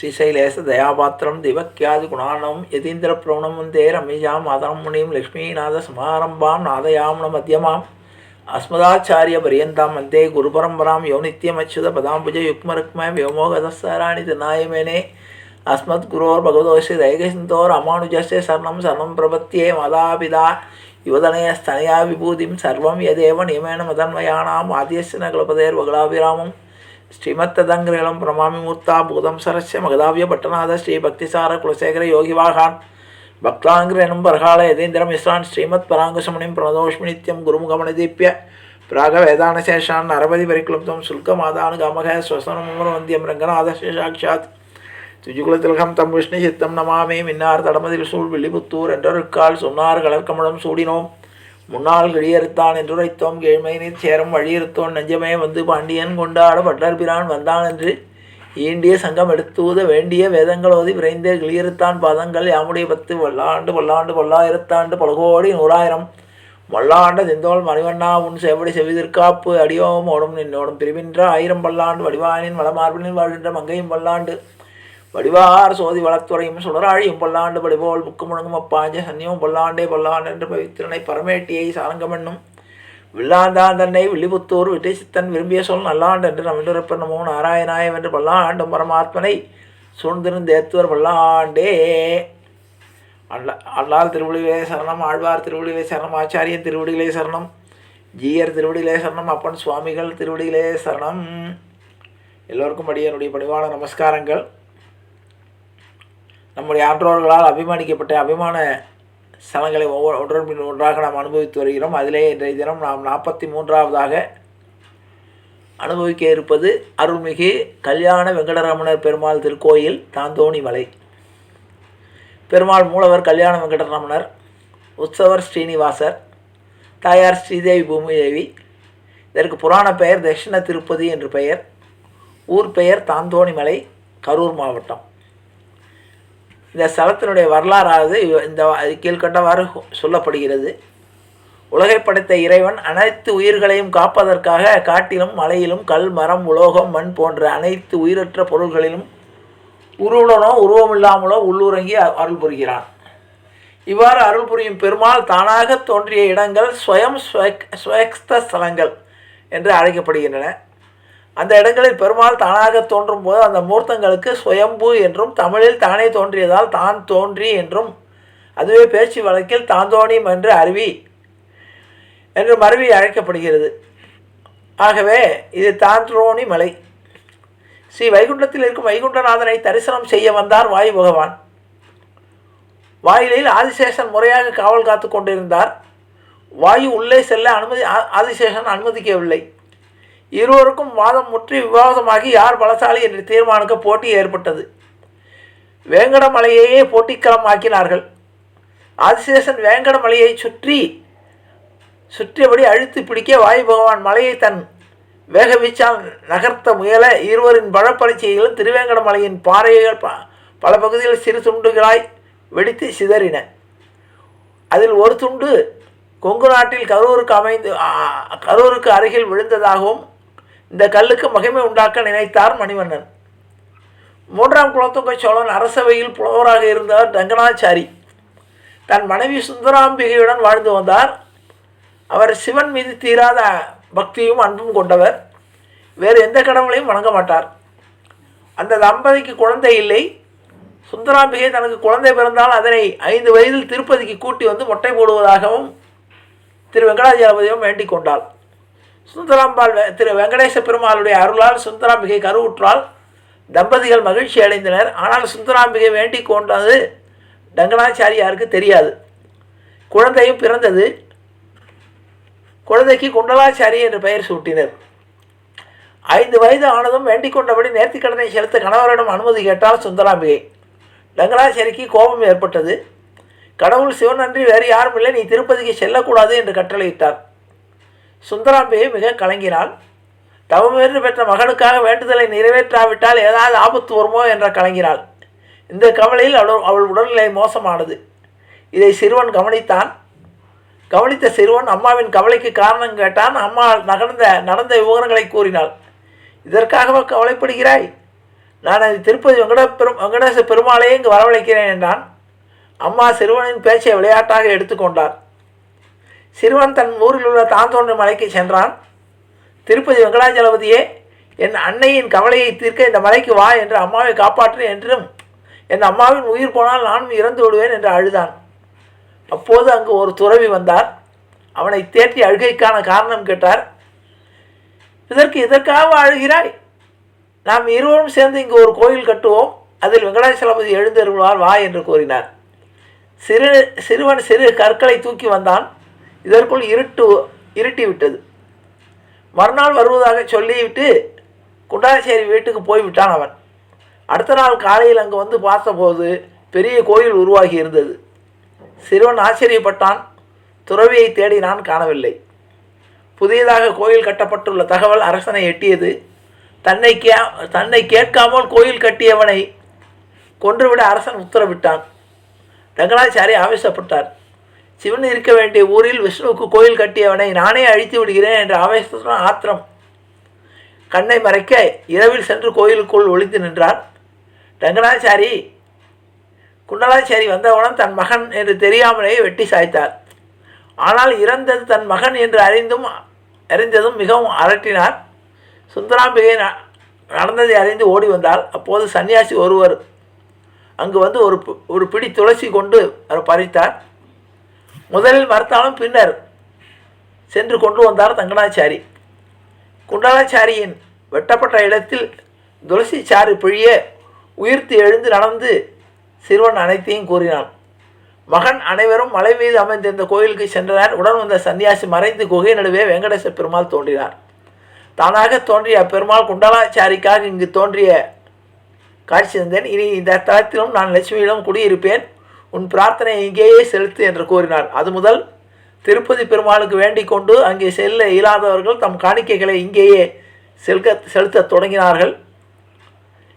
श्रीशैलेश दयापात्रं दिवक्यादिगुणार्णवं यतीन्द्रप्रवणं वन्दे रमेशां मातरं मुनिं लक्ष्मीनाथसमारम्भां नादयाम्न मध्यमाम् अस्मदाचार्यपर्यन्तां वन्दे गुरुपरम्परां यो नित्यमच्युतपदाम्बुजयुग्मरुक्म व्योमोगतस्साराणि तनायमेने अस्मद्गुरोर्भगवतोऽस्य दैकसिन्धो रामानुजस्य शरणं शरणं प्रपद्ये मातापिता युवतनयस्तनया विभूतिं सर्वं यदेव नियमेन मदन्वयानाम् आद्यस्य न कल्पतेर्वगलाभिरामं श्रीमत्तदङ्ग्रहलं प्रणमामि मूर्ता भूतं सरस्य मगदाव्य पट्टनाथ श्री भक्तिसार कुलशेखर योगिवाहान् भक्ताङ्ग्रेणं परकाल यतीन्द्रमिश्रान् श्रीमत्पराङ्कुशमुनिं प्रणतोष्मि नित्यं गुरुमुखमणिदीप्य प्रागवेदानशेषान् नरपति परिक्लुप्तं शुल्कमादानुगामः स्वसनमुमरवन्द्यं रङ्गनाथस्य साक्षात् துஜுகுலத்திலகம் தம் விஷ்ணு சித்தம் நமாமே மின்னார் தடமதில் சூழ் வில்லிபுத்தூர் என்றொருக்கால் சொன்னார் கலர்கமலம் சூடினோம் முன்னாள் கிழியறுத்தான் என்றுரைத்தோம் கேழ்மை நீர் சேரம் வழியிருத்தோன் நெஞ்சமே வந்து பாண்டியன் கொண்டாட பட்டர்பிரான் வந்தான் என்று ஈண்டிய சங்கம் எடுத்தூத வேண்டிய வேதங்களோதி விரைந்தே கிழியறுத்தான் பாதங்கள் யாமுடைய 10 வல்லாண்டு பல்லாண்டு பல்லாயிரத்தாண்டு பலகோடி 100,000 வல்லாண்ட செந்தோல் மணிவண்ணா உன் செவடி செவிதிற்காப்பு அடியோம் ஓடும் நின்னோடும் பிரிவின்ற 1000 பல்லாண்டு வடிவாயனின் வளமார்பினில் வாழ்கின்ற மங்கையும் பல்லாண்டு வடிவார் சோதி வளத்துறையும் சுடராழியும் பல்லாண்டு படிபோல் புக்கு முழங்கும் அப்பாஞ்ச சன்னியும் பல்லாண்டே பல்லாண்டு என்று பவித்திரனை பரமேட்டியை சாரங்கமென்னும் வில்லாந்தான் தன்னை வில்லிபுத்தூர் விட்டை சித்தன் விரும்பிய சொல் நல்லாண்டு என்று நமின்றிருப்ப நமோ நாராயணாயம் என்று பல்லாண்டும் பரமாத்மனை சூழ்ந்திருந்தேத்துவர் பல்லாண்டே. அல்லால் திருவடிகளே சரணம், ஆழ்வார் திருவடிகளே சரணம், ஆச்சாரியன் திருவடிகளே சரணம், ஜீயர் திருவடிகளே சரணம், அப்பன் சுவாமிகள் திருவடிகளே சரணம். எல்லோருக்கும் என்னுடைய பணிவான நமஸ்காரங்கள். நம்முடைய ஆன்றோர்களால் அபிமானிக்கப்பட்ட அபிமான ஸ்தலங்களை ஒன்றன் பின் ஒன்றாக நாம் அனுபவித்து வருகிறோம். அதிலே இன்றைய தினம் நாம் 43வது அனுபவிக்க இருப்பது அருள்மிகு கல்யாண வெங்கடரமணர் பெருமாள் திருக்கோயில் தாந்தோணி மலை. பெருமாள் மூலவர் கல்யாண வெங்கடரமணர், உற்சவர் ஸ்ரீனிவாசர், தாயார் ஸ்ரீதேவி பூமிதேவி. இதற்கு புராண பெயர் தட்சிண திருப்பதி என்று பெயர். ஊர் பெயர் தாந்தோணி மலை, கரூர் மாவட்டம். இந்த ஸ்தலத்தினுடைய வரலாறாவது இந்த கீழ்கண்டவாறு சொல்லப்படுகிறது. உலகை படைத்த இறைவன் அனைத்து உயிர்களையும் காப்பதற்காக காட்டிலும் மலையிலும் கல் மரம் உலோகம் மண் போன்ற அனைத்து உயிரற்ற பொருள்களிலும் உருவுடனோ உருவமில்லாமலோ உள்ளுறங்கி அருள் புரிகிறான். இவ்வாறு அருள் புரியும் பெருமாள் தானாக தோன்றிய இடங்கள் ஸ்வயஸ்த ஸ்தலங்கள் என்று அழைக்கப்படுகின்றன. அந்த இடங்களில் பெருமாள் தானாக தோன்றும் போது அந்த மூர்த்தங்களுக்கு சுயம்பு என்றும், தமிழில் தானே தோன்றியதால் தான் தோன்றி என்றும், அதுவே பேச்சு வழக்கில் தாந்தோணி என்று மருவி அழைக்கப்படுகிறது. ஆகவே இது தாந்தோணி மலை. ஸ்ரீ வைகுண்டத்தில் இருக்கும் வைகுண்டநாதனை தரிசனம் செய்ய வந்தார் வாயு பகவான். வாயிலில் ஆதிசேஷன் முறையாக காவல் காத்து கொண்டிருந்தார். வாயு உள்ளே செல்ல ஆதிசேஷன் அனுமதிக்கவில்லை. இருவருக்கும் வாதம் முற்றி விவாதமாகி யார் பலசாலி என்று தீர்மானிக்க போட்டி ஏற்பட்டது. வேங்கடமலையையே போட்டிக்களமாக்கினார்கள். ஆதிசேஷன் வேங்கடமலையை சுற்றியபடி அழுத்தி பிடிக்க வாயு பகவான் மலையை தன் வேக வீச்சால் நகர்த்த முயல இருவரின் பழப்பரிச்சைகளும் திருவேங்கடமலையின் பாறைகள் பல பகுதியில் சிறு துண்டுகளாய் வெடித்து சிதறின. அதில் ஒரு துண்டு கொங்கு நாட்டில் கரூருக்கு அருகில் விழுந்ததாகவும் இந்த கல்லுக்கு மகிமை உண்டாக்க நினைத்தார் மணிவண்ணன். 3ஆம் குலோத்துங்க சோழன் அரசவையில் புலவராக இருந்தவர் ரங்கநாச்சாரி. தன் மனைவி சுந்தராம்பிகையுடன் வாழ்ந்து வந்தார். அவர் சிவன் மீது தீராத பக்தியும் அன்பும் கொண்டவர். வேறு எந்த கடவுளையும் வணங்க மாட்டார். அந்த தம்பதிக்கு குழந்தை இல்லை. சுந்தராம்பிகை தனக்கு குழந்தை பிறந்தால் அதனை 5 வயதில் திருப்பதிக்கு கூட்டி வந்து மொட்டை போடுவதாகவும் திரு வெங்கடாஜலபதியும் வேண்டிக் கொண்டாள். சுந்தராம்பாள் திரு வெங்கடேச பெருமாளுடைய அருளால் சுந்தராம்பிகை கருவுற்றால். தம்பதிகள் மகிழ்ச்சி அடைந்தனர். ஆனால் சுந்தராம்பிகை வேண்டிக் கொண்டது ரங்கநாச்சாரியாருக்கு தெரியாது. குழந்தையும் பிறந்தது. குழந்தைக்கு குண்டலாச்சாரி என்று பெயர் சூட்டினர். 5 வயது ஆனதும் வேண்டிக் கொண்டபடி நேர்த்திக்கடனை செலுத்த கணவரிடம் அனுமதி கேட்டால் சுந்தராம்பிகை. ரங்கநாச்சாரிக்கு கோபம் ஏற்பட்டது. கடவுள் சிவன் அன்றி வேறு யாரும் இல்லை, நீ திருப்பதிக்கு செல்லக்கூடாது என்று கட்டளையிட்டார். சுந்தராம்பிகை மிக கலங்கினாள். தவமேறு பெற்ற மகனுக்காக வேண்டுதலை நிறைவேற்றாவிட்டால் ஏதாவது ஆபத்து வருமோ என்ற கலங்கினாள். இந்த கவலையில் அவள் உடல்நிலை மோசமானது. இதை சிறுவன் கவனித்தான். கவனித்த சிறுவன் அம்மாவின் கவலைக்கு காரணம் கேட்டான். அம்மா நடந்த விவரங்களை கூறினாள். இதற்காகவா கவலைப்படுகிறாய்? நான் அது திருப்பதி வெங்கடேச பெருமாளையே இங்கு வரவழைக்கிறேன் என்றான். அம்மா சிறுவனின் பேச்சை விளையாட்டாக எடுத்துக்கொண்டார். சிறுவன் தன் ஊரில் உள்ள தாந்தோன்றி மலைக்கு சென்றான். திருப்பதி வெங்கடாஜலபதியே, என் அன்னையின் கவலையை தீர்க்க இந்த மலைக்கு வா என்று அம்மாவை காப்பாற்று என்றும், என் அம்மாவின் உயிர் போனால் நானும் இறந்து விடுவேன் என்று அழுதான். அப்போது அங்கு ஒரு துறவி வந்தார். அவனை தேற்றி அழுகைக்கான காரணம் கேட்டார். இதற்காக அழுகிறாய்? நாம் இருவரும் சேர்ந்து இங்கு ஒரு கோயில் கட்டுவோம், அதில் வெங்கடாச்சலபதி எழுந்தருள்வார், வா என்று கூறினார். சிறுவன் சிறு கற்களை தூக்கி வந்தான். இதற்குள் இருட்டிவிட்டது. மறுநாள் வருவதாக சொல்லிவிட்டு குண்டாச்சேரி வீட்டுக்கு போய்விட்டான் அவன். அடுத்த நாள் காலையில் அங்கு வந்து பார்த்தபோது பெரிய கோயில் உருவாகி இருந்தது. சிறுவன் ஆச்சரியப்பட்டான். துறவியை தேடினான், காணவில்லை. புதியதாக கோயில் கட்டப்பட்டுள்ள தகவல் அரசனை எட்டியது. தன்னை கேட்காமல் கோயில் கட்டியவனை கொன்றுவிட அரசன் உத்தரவிட்டான். ரங்கநாச்சாரி ஆவேசப்பட்டார். சிவன் இருக்க வேண்டிய ஊரில் விஷ்ணுவுக்கு கோயில் கட்டியவனை நானே அழித்து விடுகிறேன் என்ற ஆவேசத்துடன் ஆத்திரம் கண்ணை மறைக்க இரவில் சென்று கோயிலுக்குள் ஒளிந்து நின்றார். ரங்கநாச்சாரி குண்டலாச்சாரி வந்தவுடன் தன் மகன் என்று தெரியாமலேயே வெட்டி சாய்த்தார். ஆனால் இறந்தது தன் மகன் என்று அறிந்ததும் மிகவும் அரட்டினார். சுந்தராம்பிகை நடந்ததை அறிந்து ஓடி வந்தால் அப்போது சன்னியாசி ஒருவர் அங்கு வந்து ஒரு பிடி துளசி கொண்டு அவர் பறித்தார். முதலில் மறுத்தாலும் பின்னர் சென்று கொண்டு வந்தார் தங்கனாச்சாரி. குண்டலாச்சாரியின் வெட்டப்பட்ட இடத்தில் துளசி சாறு பிழிய உயிர்த்து எழுந்து நடந்து சிறுவன் அனைத்தையும் கூறினான். மகன் அனைவரும் மலை மீது அமைந்திருந்த கோயிலுக்கு சென்றனர். உடன் வந்த சன்னியாசி மறைந்து குகை நடுவே வெங்கடேச பெருமாள் தோன்றினார். தானாக தோன்றிய அப்பெருமாள் குண்டலாச்சாரிக்காக இங்கு தோன்றிய காட்சி தந்தேன். இனி இந்த தளத்திலும் நான் லட்சுமியிடம் குடியிருப்பேன். உன் பிரார்த்தனை இங்கேயே செலுத்து என்று கூறினார். அது முதல் திருப்பதி பெருமாளுக்கு வேண்டிக் கொண்டு அங்கே செல்ல இயலாதவர்கள் தம் காணிக்கைகளை இங்கேயே செலுத்த தொடங்கினார்கள்.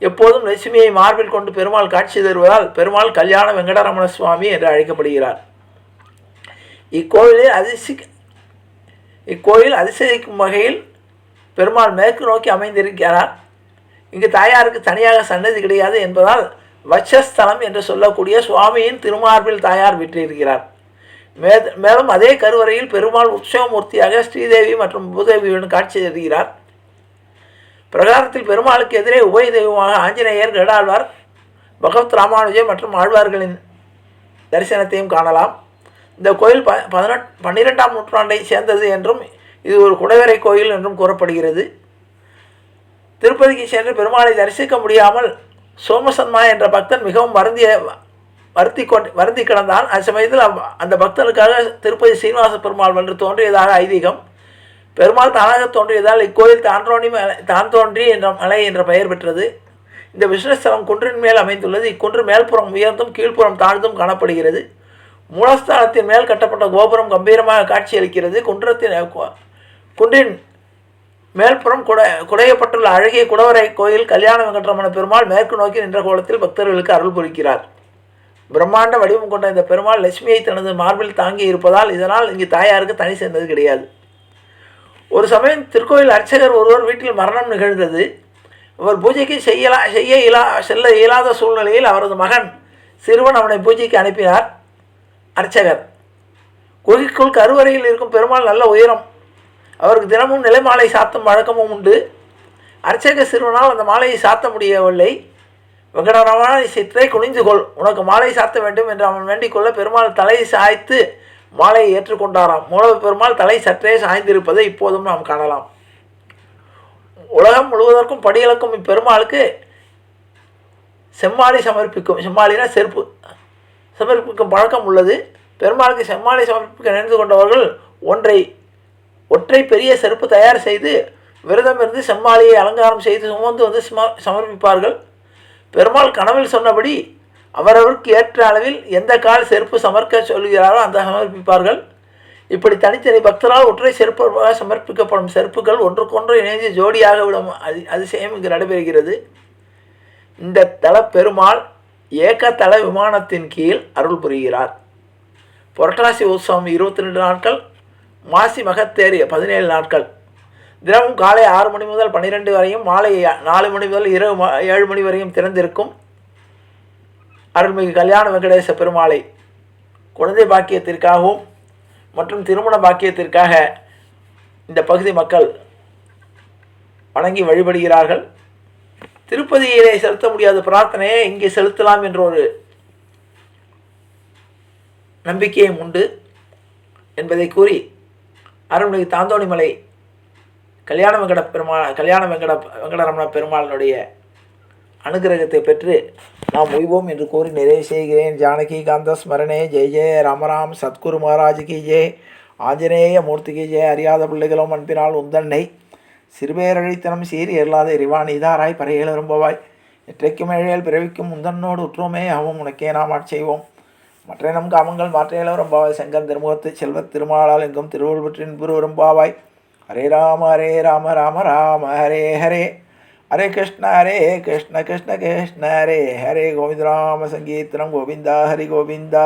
எப்போதும் லட்சுமியை மார்பில் கொண்டு பெருமாள் காட்சி தருவதால் பெருமாள் கல்யாண வெங்கடரமண சுவாமி என்று அழைக்கப்படுகிறார். இக்கோயில் அதிசயிக்கும் வகையில் பெருமாள் மேற்கு நோக்கி அமைந்திருக்கிறார். இங்கு தாயாருக்கு தனியாக சன்னதி கிடையாது என்பதால் வட்சஸ்தலம் என்று சொல்லக்கூடிய சுவாமியின் திருமார்பில் தாயார் விற்றிருக்கிறார். மேலும் அதே கருவறையில் பெருமாள் உற்சவமூர்த்தியாக ஸ்ரீதேவி மற்றும் பூதேவியுடன் காட்சி தருகிறார். பிரகாரத்தில் பெருமாளுக்கு எதிரே உபய தெய்வமாக ஆஞ்சநேயர், கடாழ்வார், பகவத் ராமானுஜர் மற்றும் ஆழ்வார்களின் தரிசனத்தையும் காணலாம். இந்த கோயில் 12ஆம் நூற்றாண்டை சேர்ந்தது என்றும் இது ஒரு குடைவரை கோயில் என்றும் கூறப்படுகிறது. திருப்பதிக்கு சென்று பெருமாளை தரிசிக்க முடியாமல் சோமசன்மா என்ற பக்தன் மிகவும் வருந்தி கிடந்தான். அச்சமயத்தில் அந்த பக்தனுக்காக திருப்பதி சீனிவாச பெருமாள் வந்து தோன்றியதாக ஐதீகம். பெருமாள் தானாக தோன்றியதால் இக்கோயில் தான் தோன்றி என்ற மலை என்ற பெயர் பெற்றது. இந்த விஷ்ணுஸ்தலம் குன்றின் மேல் அமைந்துள்ளது. இக்குன்று மேல்புறம் உயர்ந்தும் கீழ்ப்புறம் தாழ்ந்தும் காணப்படுகிறது. மூலஸ்தானத்தின் மேல் கட்டப்பட்ட கோபுரம் கம்பீரமாக காட்சியளிக்கிறது. குன்றின் மேல்புறம் குடையப்பட்டுள்ள அழகிய குடவரை கோயில் கல்யாண வெங்கடரமண பெருமாள் மேற்கு நோக்கி நின்ற கோலத்தில் பக்தர்களுக்கு அருள் புரிக்கிறார். பிரம்மாண்ட வடிவம் கொண்ட இந்த பெருமாள் லட்சுமியை தனது மார்பில் தாங்கி இருப்பதால் இதனால் இங்கு தாயாருக்கு தனி சேர்ந்தது கிடையாது. ஒரு சமயம் திருக்கோயில் அர்ச்சகர் ஒருவர் வீட்டில் மரணம் நிகழ்ந்தது. அவர் பூஜைக்கு செல்ல இயலாத சூழ்நிலையில் அவரது மகன் சிறுவன் அவனை பூஜைக்கு அனுப்பினார். அர்ச்சகர் குகைக்குள் கருவறையில் இருக்கும் பெருமாள் நல்ல உயரம். அவருக்கு தினமும் நிலைமாலை சாத்தும் வழக்கமும் உண்டு. அர்ச்சக சிறுவனால் அந்த மாலையை சாத்த முடியவில்லை. வெங்கடரமண சிற்றை குனிந்து கொள், உனக்கு மாலை சாத்த வேண்டும் என்று அவன் வேண்டிக் கொள்ள பெருமாள் தலையை சாய்த்து மாலையை ஏற்றுக்கொண்டாராம். மூலவ பெருமாள் தலை சற்றே சாய்ந்திருப்பதை இப்போதும் நாம் காணலாம். உலகம் முழுவதற்கும் படியளக்கும் இப்பெருமாளுக்கு செம்மாலை செம்மாலினா செருப்பு சமர்ப்பிக்கும் பழக்கம் உள்ளது. பெருமாளுக்கு செம்மாலை சமர்ப்பிக்க நினைந்து கொண்டவர்கள் ஒற்றை பெரிய செருப்பு தயார் செய்து விரதம் இருந்து செம்மாலையை அலங்காரம் செய்து சுமந்து வந்து சமர்ப்பிப்பார்கள். பெருமாள் கனவில் சொன்னபடி அவரவருக்கு ஏற்ற அளவில் எந்த கால் செருப்பு சமர்க்க சொல்கிறாரோ அந்த சமர்ப்பிப்பார்கள். இப்படி தனித்தனி பக்தரால் ஒற்றை செருப்பாக சமர்ப்பிக்கப்படும் செருப்புகள் ஒன்றுக்கொன்று இணைந்து ஜோடியாக விடும் அதிசயம் இங்கு நடைபெறுகிறது. இந்த தல பெருமாள் ஏகதள விமானத்தின் கீழ் அருள் புரிகிறார். புரட்டாசி உற்சவம் 22 நாட்கள், மாசி மகத்தேறு 17 நாட்கள், தினமும் காலை 6 மணி முதல் 12 வரையும், மாலை 4 மணி முதல் இரவு 7 மணி வரையும் திறந்திருக்கும் அருள்மிகு கல்யாண வெங்கடேச பெருமாளை குழந்தை பாக்கியத்திற்காகவும் மற்றும் திருமண பாக்கியத்திற்காக இந்த பகுதி மக்கள் வணங்கி வழிபடுகிறார்கள். திருப்பதியிலே செலுத்த முடியாத பிரார்த்தனையை இங்கே செலுத்தலாம் என்ற ஒரு நம்பிக்கையும் உண்டு என்பதை கூறி, அருள்மிகு தாந்தோணிமலை கல்யாண வெங்கடரமண பெருமாளினுடைய அனுகிரகத்தை பெற்று நாம் உய்வோம் என்று கூறி நிறைவு செய்கிறேன். ஜானகி காந்த ஸ்மரணே. ஜெய் ஜெய ராமராம். சத்குரு மகாராஜுக்கு ஜெய். ஆஞ்சநேய மூர்த்திக்கு ஜெய். அறியாத பிள்ளைகளும் அன்பினால் உந்தன்னை சிறுபேரழித்தனம் சீர் எறலாத இறைவான் இதாராய் பறையில் விரும்பவாய். எற்றைக்கும் ஏழையில் பிறவிக்கும் முந்தன்னோடு உற்றுமே ஆகும் உனக்கே நாம் ஆட்செய்வோம். மற்ற நம் காமங்கள் மாற்றையில விரும்பாவாய். செங்கன் திருமுகத்து செல்வத் திருமாலால் எங்கும் திருவள்ளுவற்றின் புரு விரும்பாவாய். ஹரே ராம ராம ராம ஹரே ஹரே. ஹரே கிருஷ்ண கிருஷ்ண கிருஷ்ண ஹரே ஹரே. கோவிந்த ராம சங்கீர்த்தனம் கோவிந்தா ஹரி கோவிந்தா.